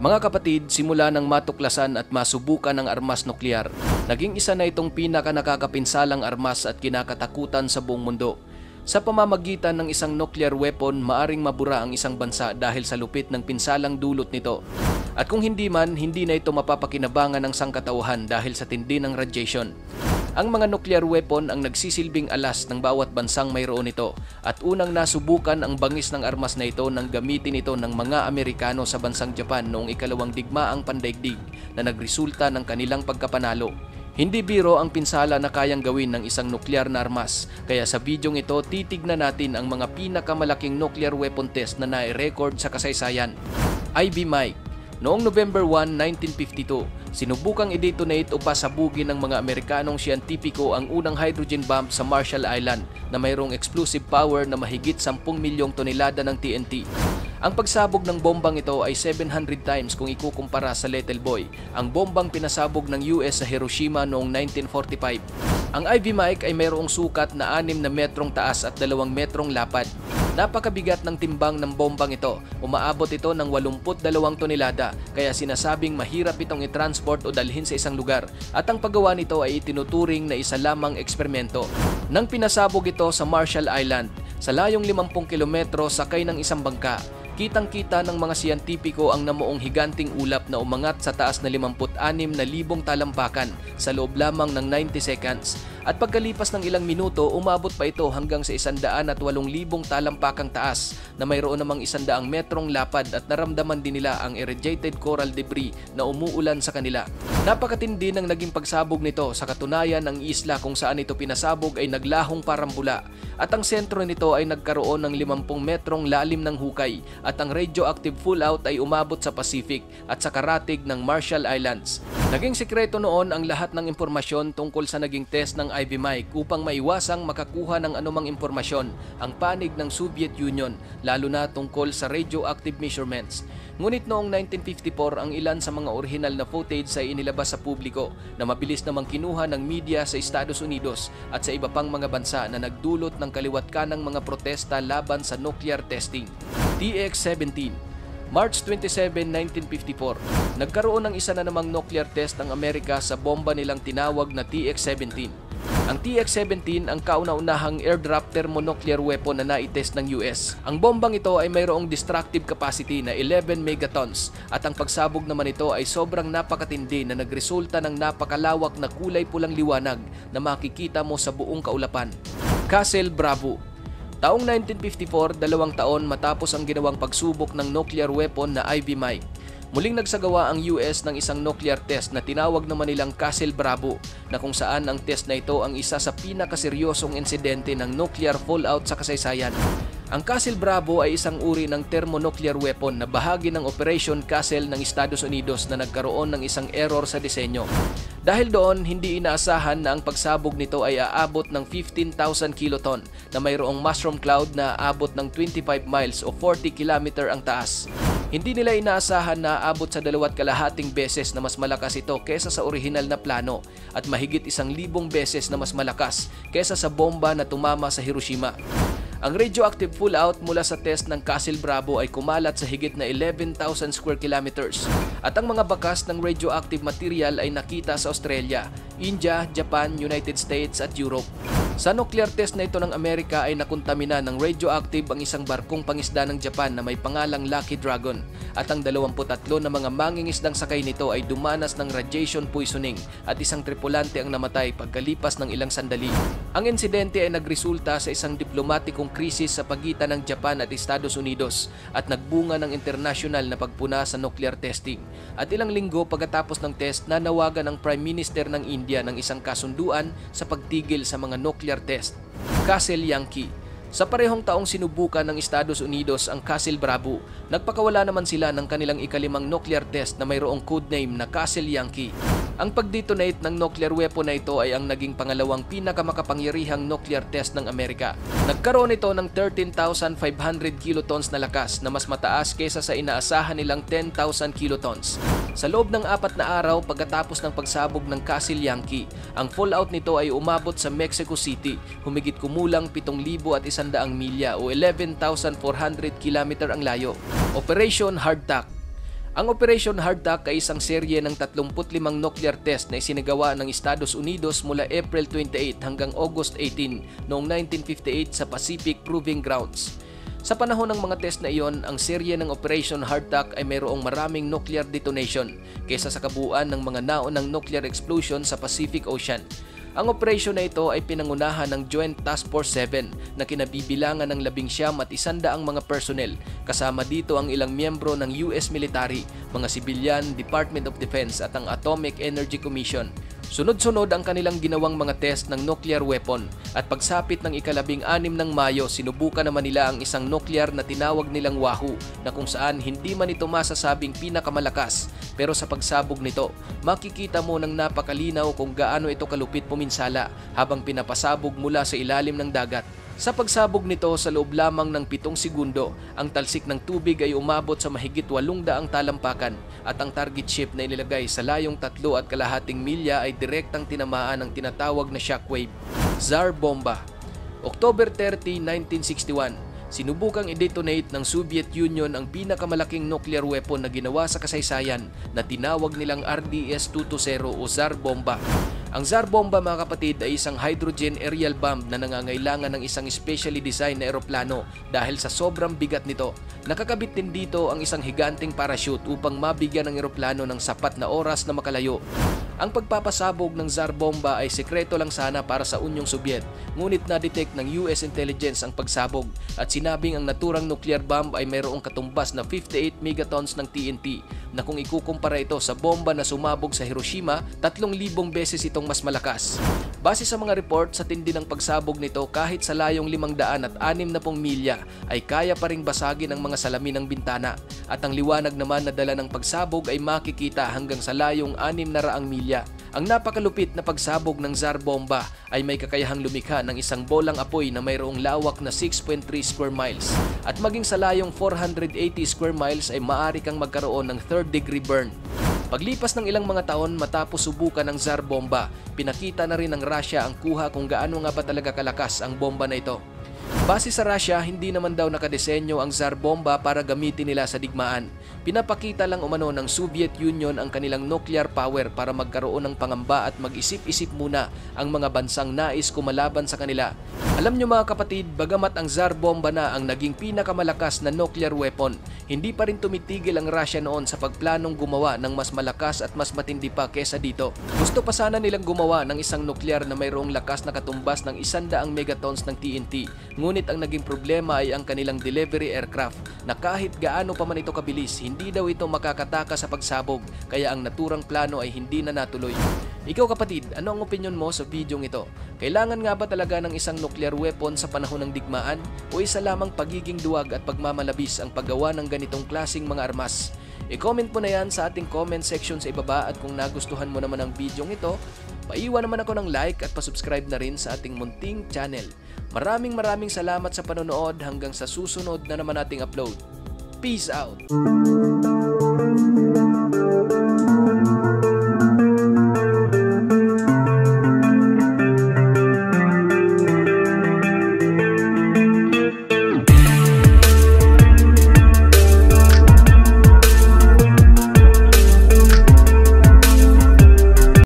Mga kapatid, simula nang matuklasan at masubukan ang armas nuklear, naging isa na itong pinaka-nakakapinsalang armas at kinakatakutan sa buong mundo. Sa pamamagitan ng isang nuclear weapon, maaring mabura ang isang bansa dahil sa lupit ng pinsalang dulot nito. At kung hindi man, hindi na ito mapapakinabangan ng sangkatauhan dahil sa tindi ng radiation. Ang mga nuclear weapon ang nagsisilbing alas ng bawat bansang mayroon ito at unang nasubukan ang bangis ng armas na ito nang gamitin ito ng mga Amerikano sa bansang Japan noong ikalawang digmaang pandaigdig na nagresulta ng kanilang pagkapanalo. Hindi biro ang pinsala na kayang gawin ng isang nuklear na armas, kaya sa bidyong ito titignan natin ang mga pinakamalaking nuclear weapon test na nai-record sa kasaysayan. Ivy Mike. Noong November 1, 1952, sinubukang i-detonate o pasabugin ng mga Amerikanong siyentipiko ang unang hydrogen bomb sa Marshall Island na mayroong explosive power na mahigit 10 milyong tonelada ng TNT. Ang pagsabog ng bombang ito ay 700 times kung ikukumpara sa Little Boy, ang bombang pinasabog ng US sa Hiroshima noong 1945. Ang Ivy Mike ay mayroong sukat na 6 na metrong taas at 2 metrong lapad. Napakabigat ng timbang ng bombang ito, umaabot ito ng 82 tonelada, kaya sinasabing mahirap itong i-transport o dalhin sa isang lugar at ang paggawa nito ay itinuturing na isa lamang eksperimento. Nang pinasabog ito sa Marshall Island, sa layong 50 kilometro sakay ng isang bangka, kitang-kita ng mga siyentipiko ang namuong higanting ulap na umangat sa taas na 56,000 talampakan sa loob lamang ng 90 seconds. At pagkalipas ng ilang minuto, umabot pa ito hanggang sa 108,000 talampakang taas na mayroon namang 100 metrong lapad at naramdaman din nila ang irradiated coral debris na umuulan sa kanila. Napakatindi ng naging pagsabog nito, sa katunayan ang isla kung saan ito pinasabog ay naglahong parang bula at ang sentro nito ay nagkaroon ng 50 metrong lalim ng hukay at ang radioactive fallout ay umabot sa Pacific at sa karatig ng Marshall Islands. Naging sikreto noon ang lahat ng impormasyon tungkol sa naging test ng Ivy Mike upang maiwasang makakuha ng anumang impormasyon ang panig ng Soviet Union, lalo na tungkol sa radioactive measurements. Ngunit noong 1954, ang ilan sa mga orihinal na footage ay inilabas sa publiko na mabilis namang kinuha ng media sa Estados Unidos at sa iba pang mga bansa na nagdulot ng kaliwat-kanang mga protesta laban sa nuclear testing. TX-17. March 27, 1954, nagkaroon ng isa na namang nuclear test ng Amerika sa bomba nilang tinawag na TX-17. Ang TX-17 ang kauna-unahang airdrop thermonuclear weapon na naitest ng US. Ang bombang ito ay mayroong destructive capacity na 11 megatons at ang pagsabog naman ito ay sobrang napakatindi na nagresulta ng napakalawak na kulay pulang liwanag na makikita mo sa buong kaulapan. Castle Bravo. Taong 1954, 2 taon matapos ang ginawang pagsubok ng nuclear weapon na Ivy Mike, muling nagsagawa ang US ng isang nuclear test na tinawag naman nilang Castle Bravo, na kung saan ang test na ito ang isa sa pinakaseryosong insidente ng nuclear fallout sa kasaysayan. Ang Castle Bravo ay isang uri ng thermonuclear weapon na bahagi ng Operation Castle ng Estados Unidos na nagkaroon ng isang error sa disenyo. Dahil doon, hindi inaasahan na ang pagsabog nito ay aabot ng 15,000 kiloton na mayroong mushroom cloud na aabot ng 25 miles o 40 kilometer ang taas. Hindi nila inaasahan na aabot sa 2.5 beses na mas malakas ito kesa sa orihinal na plano at mahigit 1,000 beses na mas malakas kesa sa bomba na tumama sa Hiroshima. Ang radioactive fallout mula sa test ng Castle Bravo ay kumalat sa higit na 11,000 square kilometers at ang mga bakas ng radioactive material ay nakita sa Australia, India, Japan, United States at Europe. Sa nuclear test na ito ng Amerika ay nakontamina ng radioactive ang isang barkong pangisda ng Japan na may pangalang Lucky Dragon at ang 23 na mga mangingisdang sakay nito ay dumanas ng radiation poisoning at isang tripulante ang namatay pagkalipas ng ilang sandali. Ang insidente ay nagresulta sa isang diplomatikong krisis sa pagitan ng Japan at Estados Unidos at nagbunga ng internasyonal na pagpuna sa nuclear testing. At ilang linggo pagkatapos ng test, nanawagan ang Prime Minister ng India ng isang kasunduan sa pagtigil sa mga nuclear test. Castle Yankee. Sa parehong taong sinubukan ng Estados Unidos ang Castle Bravo, nagpakawala naman sila ng kanilang ikalimang nuclear test na mayroong codename na Castle Yankee. Ang pag-detonate ng nuclear weapon na ito ay ang naging pangalawang pinakamakapangyarihang nuclear test ng Amerika. Nagkaroon ito ng 13,500 kilotons na lakas na mas mataas kaysa sa inaasahan nilang 10,000 kilotons. Sa loob ng 4 na araw pagkatapos ng pagsabog ng Castle Yankee, ang fallout nito ay umabot sa Mexico City, humigit kumulang 7,100 milya o 11,400 kilometer ang layo. Operation Hardtack. Ang Operation Hardtack ay isang serye ng 35 nuclear test na isinagawa ng Estados Unidos mula April 28 hanggang August 18 noong 1958 sa Pacific Proving Grounds. Sa panahon ng mga test na iyon, ang serye ng Operation Hardtack ay mayroong maraming nuclear detonation kaysa sa kabuuan ng mga naunang nuclear explosion sa Pacific Ocean. Ang operasyon na ito ay pinangunahan ng Joint Task Force 7 na kinabibilangan ng 19 at 100 mga personnel. Kasama dito ang ilang miyembro ng US military, mga sibilyan, Department of Defense at ang Atomic Energy Commission. Sunod-sunod ang kanilang ginawang mga test ng nuclear weapon at pagsapit ng ika-16 ng Mayo, sinubukan naman nila ang isang nuclear na tinawag nilang Wahoo na kung saan hindi man ito masasabing pinakamalakas, pero sa pagsabog nito, makikita mo ng napakalinaw kung gaano ito kalupit puminsala habang pinapasabog mula sa ilalim ng dagat. Sa pagsabog nito sa loob lamang ng 7 segundo, ang talsik ng tubig ay umabot sa mahigit 800 talampakan at ang target ship na inilagay sa layong 3.5 milya ay direktang tinamaan ng tinatawag na shockwave. Tsar Bomba. October 30, 1961. Sinubukang i-detonate ng Soviet Union ang pinakamalaking nuclear weapon na ginawa sa kasaysayan na tinawag nilang RDS-220 o Tsar Bomba. Ang Tsar Bomba, mga kapatid, ay isang hydrogen aerial bomb na nangangailangan ng isang specially designed na eroplano dahil sa sobrang bigat nito. Nakakabit din dito ang isang higanting parachute upang mabigyan ng eroplano ng sapat na oras na makalayo. Ang pagpapasabog ng Tsar Bomba ay sekreto lang sana para sa Unyong Soviet, ngunit na-detect ng US intelligence ang pagsabog at sinabing ang naturang nuclear bomb ay mayroong katumbas na 58 megatons ng TNT na kung ikukumpara ito sa bomba na sumabog sa Hiroshima, 3,000 beses itong mas malakas. Base sa mga report, sa tindi ng pagsabog nito, kahit sa layong 560 milya ay kaya pa ring basagin ang mga salamin ng bintana at ang liwanag naman na dala ng pagsabog ay makikita hanggang sa layong 600 milya. Ang napakalupit na pagsabog ng Tsar Bomba ay may kakayahang lumikha ng isang bolang apoy na mayroong lawak na 6.3 square miles at maging sa layong 480 square miles ay maaari kang magkaroon ng third-degree burn. Paglipas ng ilang mga taon matapos subukan ng Tsar Bomba, pinakita na rin ng Russia ang kuha kung gaano nga ba talaga kalakas ang bomba na ito. Base sa Russia, hindi naman daw nakadesenyo ang Tsar Bomba para gamitin nila sa digmaan. Pinapakita lang umano ng Soviet Union ang kanilang nuclear power para magkaroon ng pangamba at mag-isip-isip muna ang mga bansang nais kumalaban sa kanila. Alam nyo mga kapatid, bagamat ang Tsar Bomba na ang naging pinakamalakas na nuclear weapon, hindi pa rin tumitigil ang Russia noon sa pagplanong gumawa ng mas malakas at mas matindi pa kesa dito. Gusto pa sana nilang gumawa ng isang nuclear na mayroong lakas na katumbas ng 100 megatons ng TNT. Ngunit ang naging problema ay ang kanilang delivery aircraft na kahit gaano pa man ito kabilis, hindi daw ito makakataka sa pagsabog kaya ang naturang plano ay hindi na natuloy. Ikaw kapatid, ano ang opinion mo sa videong ito? Kailangan nga ba talaga ng isang nuclear weapon sa panahon ng digmaan o isa lamang pagiging duwag at pagmamalabis ang paggawa ng ganitong klaseng mga armas? I-comment mo na yan sa ating comment section sa ibaba at kung nagustuhan mo naman ang videong ito, paiwan naman ako ng like at pasubscribe na rin sa ating munting channel. Maraming salamat sa panonood hanggang sa susunod na naman nating upload. Peace out!